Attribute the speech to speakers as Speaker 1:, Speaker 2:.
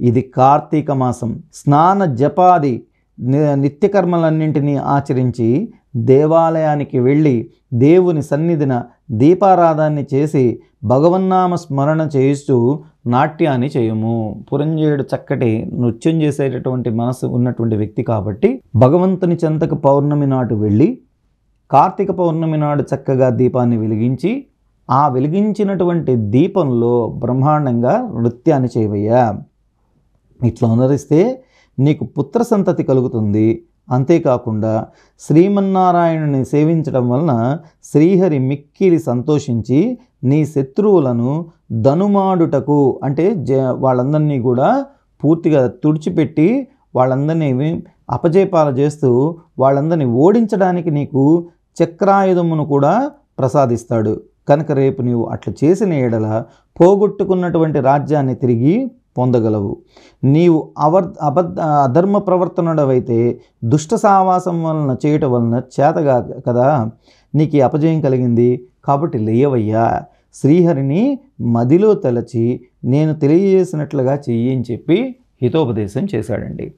Speaker 1: ఇది కార్తీక మాసం. స్నాన జపాది నిత్యకర్మలన్నింటినీ ఆచరించి దేవాలయానికి వెళ్ళి దేవుని సన్నిధిన దీపారాధాన్ని చేసి భగవన్నామ స్మరణ చేస్తూ నాట్యాన్ని చేయము. పురంజేయుడు చక్కటి నృత్యం చేసేటటువంటి మనసు ఉన్నటువంటి వ్యక్తి కాబట్టి భగవంతుని చెంతకు పౌర్ణమి నాడు వెళ్ళి కార్తీక పౌర్ణమి నాడు చక్కగా దీపాన్ని వెలిగించి ఆ వెలిగించినటువంటి దీపంలో బ్రహ్మాండంగా నృత్యాన్ని చేయవయ్యా. ఇట్లా అనుసరిస్తే నీకు పుత్ర సంతతి కలుగుతుంది. అంతేకాకుండా శ్రీమన్నారాయణుని సేవించడం వలన శ్రీహరి మిక్కిలి సంతోషించి నీ శత్రువులను ధనుమాడుటకు అంటే వాళ్ళందరినీ కూడా పూర్తిగా తుడిచిపెట్టి వాళ్ళందరినీ అపజయపాలు చేస్తూ వాళ్ళందరినీ ఓడించడానికి నీకు చక్రాయుధమును కూడా ప్రసాదిస్తాడు. కనుక రేపు నీవు అట్లా చేసిన ఎడల పోగొట్టుకున్నటువంటి రాజ్యాన్ని తిరిగి పొందగలవు. నీవు అధర్మ ప్రవర్తనుడవైతే దుష్ట సావాసం వలన చేయటం వలన చేతగా కదా నీకు అపజయం కలిగింది. కాబట్టి లేయవయ్యా, శ్రీహరిని మదిలో తలచి నేను తెలియజేసినట్లుగా చెయ్యి అని చెప్పి హితోపదేశం చేశాడండి.